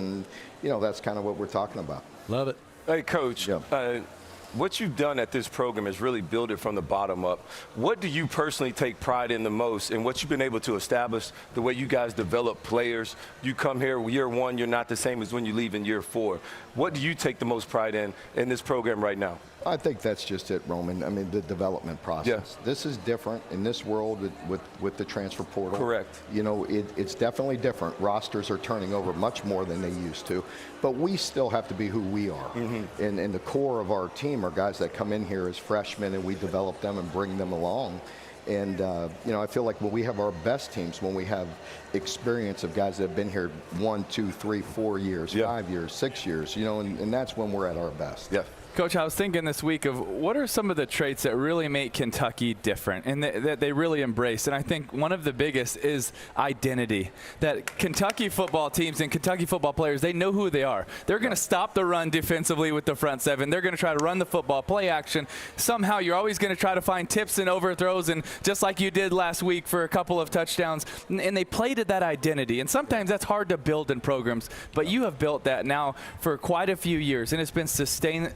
And, you know, that's kind of what we're talking about. Love it. Hey, Coach, Yeah. what you've done at this program is really build it from the bottom up. What do you personally take pride in the most, and what you've been able to establish, the way you guys develop players? You come here year one, you're not the same as when you leave in year 4. What do you take the most pride in this program right now? I think that's just it, Roman. I mean, the development process. Yeah. This is different in this world with the transfer portal. Correct. You know, it's definitely different. Rosters are turning over much more than they used to, but we still have to be who we are. Mm-hmm. And the core of our team are guys that come in here as freshmen, and we develop them and bring them along. And, you know, I feel like when we have our best teams, when we have experience of guys that have been here 1, 2, 3, 4 years, Yeah. 5 years, 6 years, you know, and that's when we're at our best. Yeah. Coach, I was thinking this week of what are some of the traits that really make Kentucky different and that they really embrace. And I think one of the biggest is identity. That Kentucky football teams and Kentucky football players, they know who they are. They're going to stop the run defensively with the front seven. They're going to try to run the football, play action. Somehow you're always going to try to find tips and overthrows, and just like you did last week for a couple of touchdowns. And they played at that identity. And sometimes that's hard to build in programs, but you have built that now for quite a few years, and it's been sustained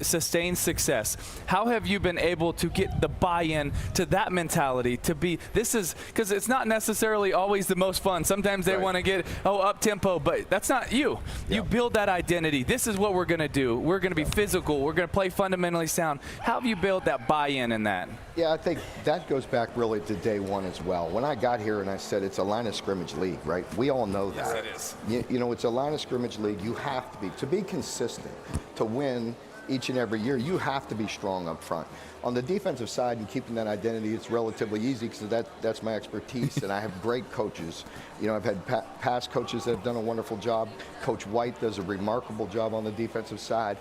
success. How have you been able to get the buy-in to that mentality to be, this is, because it's not necessarily always the most fun. Sometimes they want to get, up tempo, but that's not you. You build that identity. This is what we're going to do. We're going to be physical. We're going to play fundamentally sound. How have you built that buy-in in that? Yeah, I think that goes back really to day one as well. When I got here and I said it's a line of scrimmage league, right? We all know that. Yes, it is. You know, it's a line of scrimmage league. You have to be consistent, to win each and every year. You have to be strong up front. On the defensive side and keeping that identity, it's relatively easy because that's my expertise, and I have great coaches. You know, I've had past coaches that have done a wonderful job. Coach White does a remarkable job on the defensive side.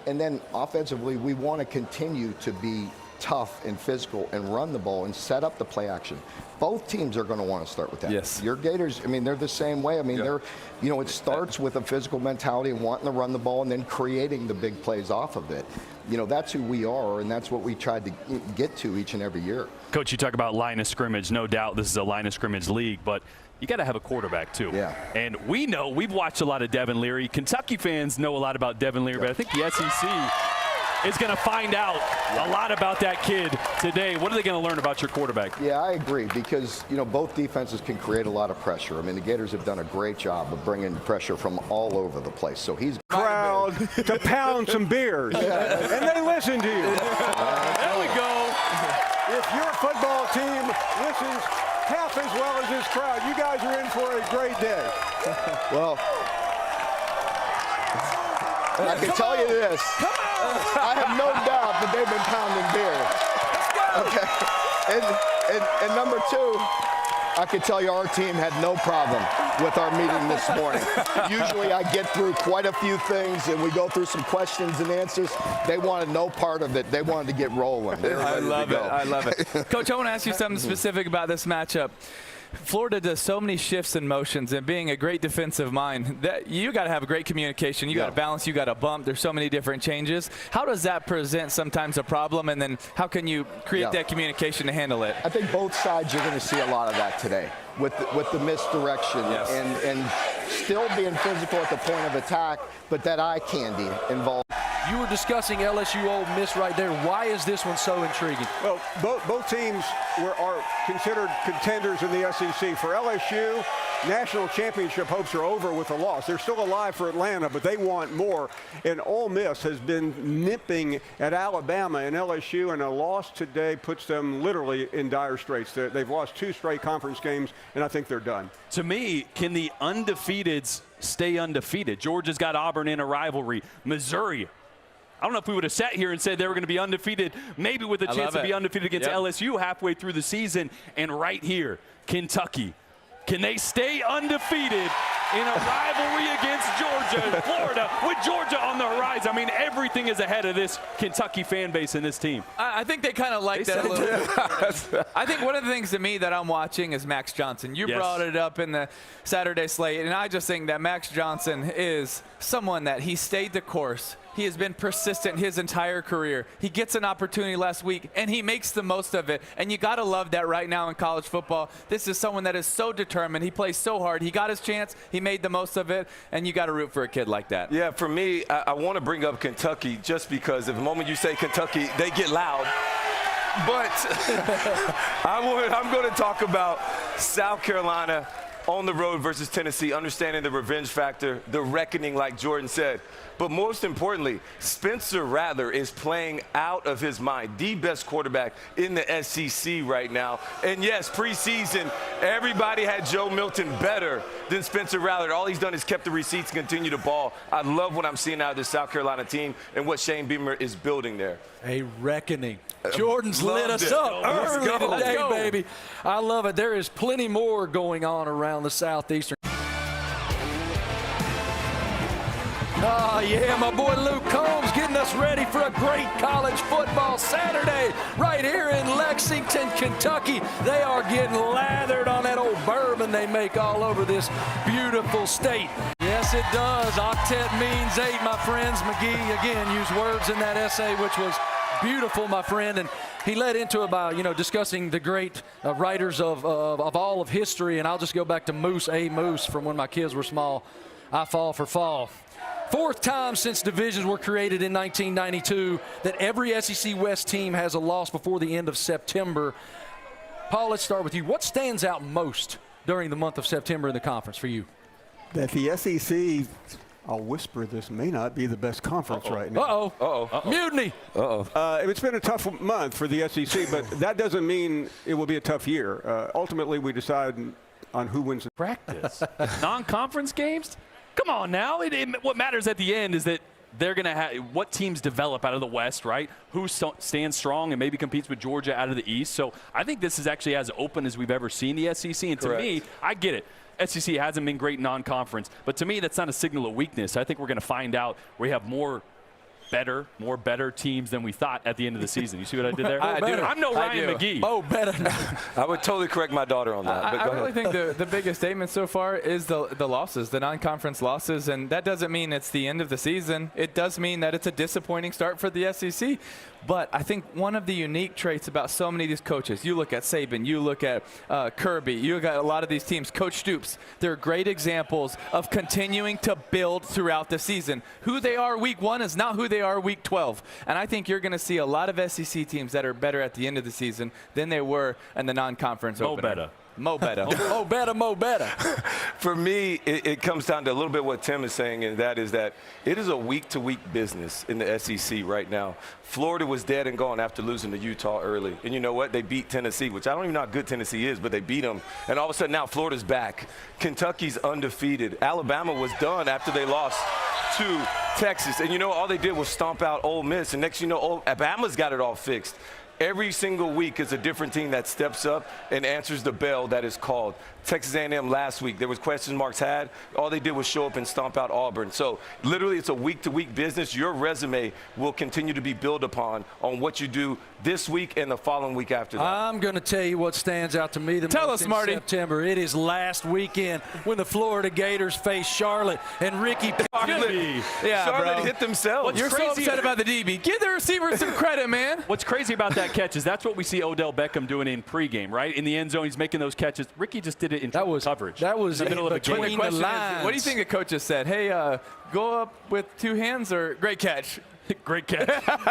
And then offensively, we want to continue to be tough and physical and run the ball and set up the play action. Both teams are going to want to start with that. Yes. Your Gators, I mean, they're the same way. I mean, they're, you know, it starts with a physical mentality and wanting to run the ball and then creating the big plays off of it. You know, that's who we are, and that's what we tried to get to each and every year. Coach, you talk about line of scrimmage. No doubt this is a line of scrimmage league, but you got to have a quarterback too. Yeah. And we know, we've watched a lot of Devin Leary. Kentucky fans know a lot about Devin Leary, but I think the SEC is going to find out a lot about that kid today. What are they going to learn about your quarterback? Yeah, I agree, because, you know, both defenses can create a lot of pressure. I mean, the Gators have done a great job of bringing pressure from all over the place. So he's crowd to pound some beers, and they listen to you. There we go. If your football team listens half as well as this crowd, you guys are in for a great day. Well, I can tell you this. I have no doubt that they've been pounding beer. Okay. And number two, I can tell you our team had no problem with our meeting this morning. Usually I get through quite a few things and we go through some questions and answers. They wanted no part of it. They wanted to get rolling. I love it. I love it. Coach, I want to ask you something specific about this matchup. Florida does so many shifts and motions, and being a great defensive mind, that you got to have a great communication. You got to balance. You got to bump. There's so many different changes. How does that present sometimes a problem, and then how can you create that communication to handle it? I think both sides you're going to see a lot of that today with the misdirection and still being physical at the point of attack, but that eye candy involved. You were discussing LSU Ole Miss right there. Why is this one so intriguing? Well, both teams are considered contenders in the SEC. For LSU, national championship hopes are over with a loss. They're still alive for Atlanta, but they want more. And Ole Miss has been nipping at Alabama and LSU, and a loss today puts them literally in dire straits. They've lost 2 straight conference games, and I think they're done. To me, can the undefeateds stay undefeated? Georgia's got Auburn in a rivalry. Missouri, I don't know if we would have sat here and said they were going to be undefeated, maybe with a chance to be undefeated against LSU halfway through the season. And right here, Kentucky, can they stay undefeated in a rivalry against Georgia and Florida with Georgia on the horizon? I mean, everything is ahead of this Kentucky fan base and this team. I think they kind of like that a little bit. I think one of the things to me that I'm watching is Max Johnson. You brought it up in the Saturday slate, and I just think that Max Johnson is someone that he stayed the course. He has been persistent his entire career. He gets an opportunity last week, and he makes the most of it. And you got to love that right now in college football. This is someone that is so determined. He plays so hard. He got his chance. He made the most of it, and you got to root for a kid like that. Yeah, for me, I want to bring up Kentucky just because the moment you say Kentucky, they get loud. But I'm going to talk about South Carolina on the road versus Tennessee, understanding the revenge factor, the reckoning, like Jordan said. But most importantly, Spencer Rattler is playing out of his mind, the best quarterback in the SEC right now. And yes, preseason, everybody had Joe Milton better than Spencer Rattler. All he's done is kept the receipts and continue to ball. I love what I'm seeing out of this South Carolina team and what Shane Beamer is building there. A reckoning. Jordan's lit us up early today, baby. I love it. There is plenty more going on around the Southeastern. Oh, yeah, my boy Luke Combs getting us ready for a great college football Saturday right here in Lexington, Kentucky. They are getting lathered on that old bourbon they make all over this beautiful state. Yes, it does. Octet means 8, my friends. McGee, again, used words in that essay, which was beautiful, my friend. And he led into about, discussing the great writers of all of history. And I'll just go back to Moose, A. Moose, from when my kids were small. I fall for fall. 4th time since divisions were created in 1992 that every SEC West team has a loss before the end of September. Paul, let's start with you. What stands out most during the month of September in the conference for you? That the SEC, I'll whisper this, may not be the best conference right now. Mutiny. It's been a tough month for the SEC, but that doesn't mean it will be a tough year. Ultimately, we decide on who wins. Practice. Non-conference games? Come on now. What matters at the end is that they're going to have what teams develop out of the West, right? Who stands strong and maybe competes with Georgia out of the East. So I think this is actually as open as we've ever seen the SEC. And to me, I get it. SEC hasn't been great non-conference. But to me, that's not a signal of weakness. I think we're going to find out we have more better teams than we thought at the end of the season. You see what I did there? I'm no Ryan McGee. Oh, better. I would totally correct my daughter on that. I really think the biggest statement so far is the losses, the non-conference losses, and that doesn't mean it's the end of the season. It does mean that it's a disappointing start for the SEC. But I think one of the unique traits about so many of these coaches, you look at Saban, you look at Kirby, you look at a lot of these teams, Coach Stoops, they're great examples of continuing to build throughout the season. Who they are week 1 is not who they are week 12. And I think you're going to see a lot of SEC teams that are better at the end of the season than they were in the non-conference opener. Mo better. Mo better. For me, it comes down to a little bit what Tim is saying, and that is that it is a week-to-week business in the SEC right now. Florida was dead and gone after losing to Utah early. And you know what? They beat Tennessee, which I don't even know how good Tennessee is, but they beat them. And all of a sudden now Florida's back. Kentucky's undefeated. Alabama was done after they lost to Texas. And all they did was stomp out Ole Miss. And next Alabama's got it all fixed. Every single week is a different team that steps up and answers the bell that is called. Texas A&M last week, there was question marks had. All they did was show up and stomp out Auburn. So literally it's a week-to-week business. Your resume will continue to be built upon on what you do this week and the following week after that. I'm going to tell you what stands out to me the most in September. It is last weekend when the Florida Gators face Charlotte and Ricky. Charlotte hit themselves. You're so upset about the DB. Give the receivers some credit, man. What's crazy about that catch is that's what we see Odell Beckham doing in pregame, right? In the end zone, he's making those catches. Ricky just did it in coverage. That was in the middle of a game. between the lines. What do you think the coaches said? Hey, go up with 2 hands or great catch? Great catch.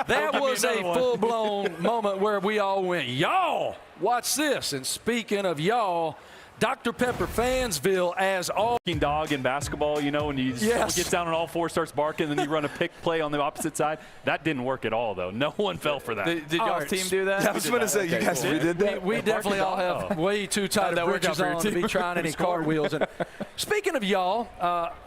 That was a full-blown moment where we all went, y'all, watch this. And speaking of y'all, Dr. Pepper Fansville as all. Dog in basketball, when he gets down on all 4, starts barking, and then you run a pick play on the opposite side. That didn't work at all, though. No one fell for that. Did y'all's team do that? I was going to say, you guys did that? We definitely all have way too tight of britches on to be trying any cartwheels. And speaking of y'all,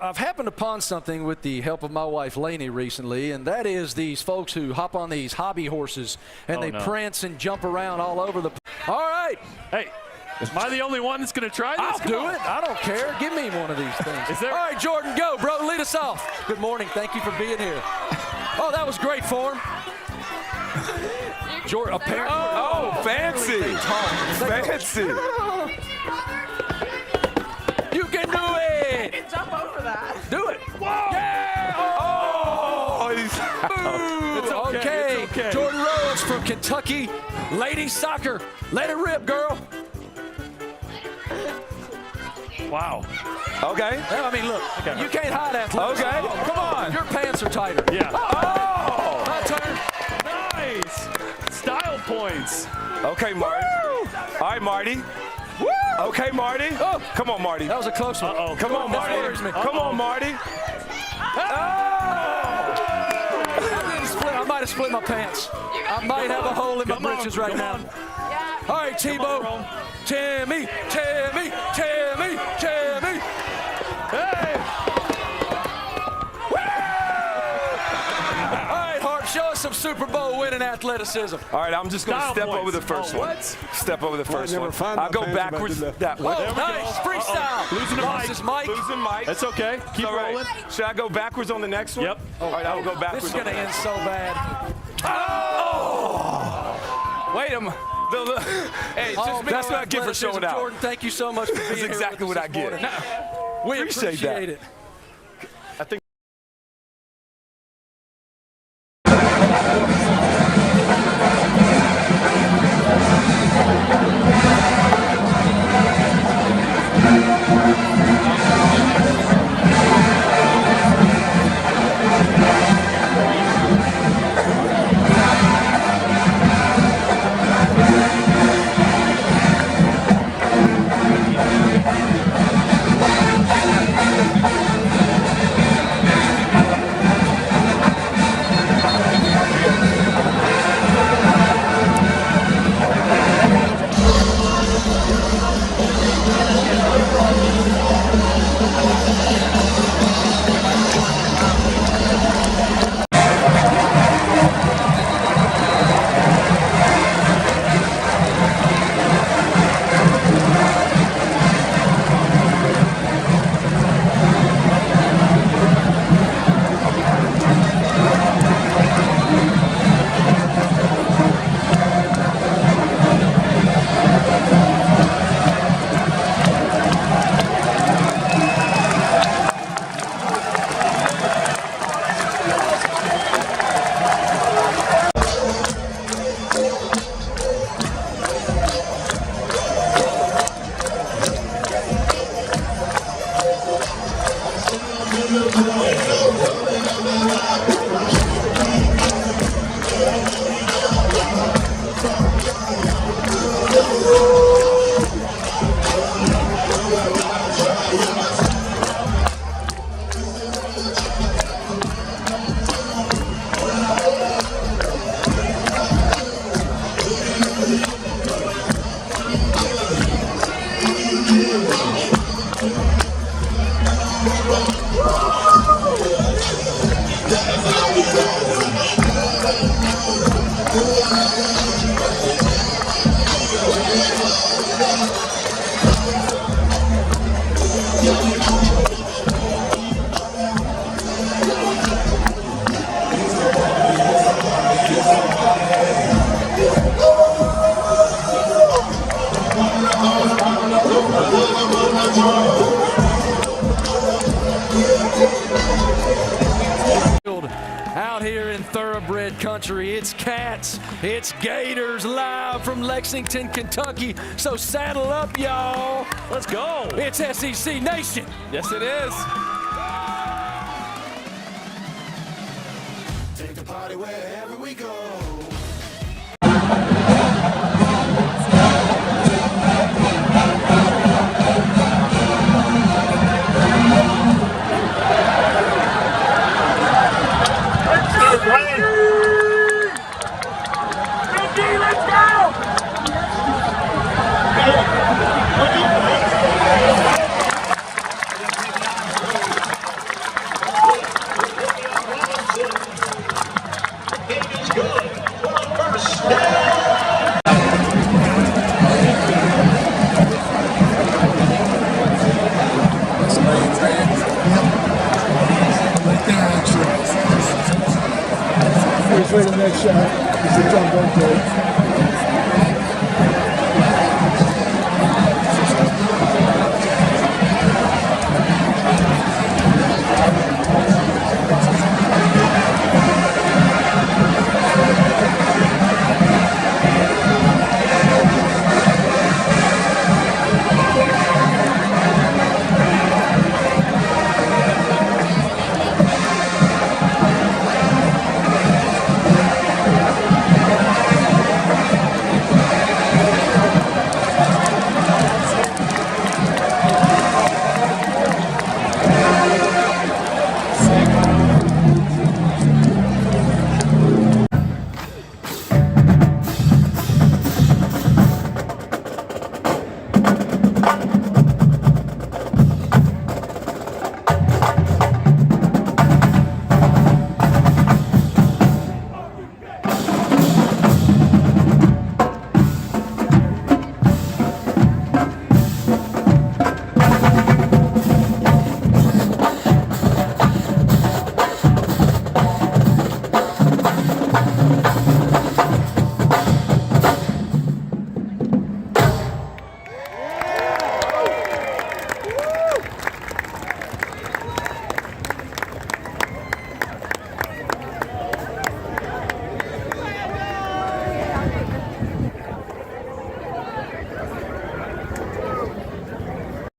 I've happened upon something with the help of my wife, Lainey, recently, and that is these folks who hop on these hobby horses, and they prance and jump around all over the. All right. Hey. Am I the only one that's going to try this? I'll do it. I don't care. Give me one of these things. All right, Jordan, go, bro. Lead us off. Good morning. Thank you for being here. Oh, that was great form. You Jordan, apparently. Oh, fancy. Fancy. You can do it. Jump over that. Do it. Whoa. Yeah. Oh, he's It's okay. It's okay. Jordan Rhodes from Kentucky. Ladies soccer. Let it rip, girl. Wow. okay. I mean, look, you can't hide athleticism. Okay. Oh, come on. Your pants are tighter. Yeah. Oh. My turn. Nice. Style points. Okay, Marty. All right, Marty. Woo. Okay, Marty. Oh. Come on, Marty. That was a close one. Uh-oh. Come on, That Marty. worries me. Come on, Marty. I might have split my pants. I might have a hole in my britches right now. All right, Tebow. Timmy. Hey. All right, Hart, show us some Super Bowl winning athleticism. All right, I'm just going to Style step points. over the first Oh, one. what? Step over the first never one. find I'll my go pants if I backwards did that way. Oh, nice. Freestyle. Losing the Lost mic. his mic. Losing Mike. That's okay. Keep All right. rolling. Should I go backwards on the next one? Yep. All right, I'll go backwards. This is going to on the end next so bad. Wait a minute. Hey, Oh, just that's what I get for showing athleticism. out. Jordan, thank you so much for being here exactly with what us I this get. morning. We Appreciate appreciate that. it. I think. Out here in thoroughbred country, it's Cats, it's Gators live from Lexington, Kentucky. So saddle up, y'all. Let's go. It's SEC Nation. Yes, it is. Take the party wherever we go. Wait for the next shot. Is it done,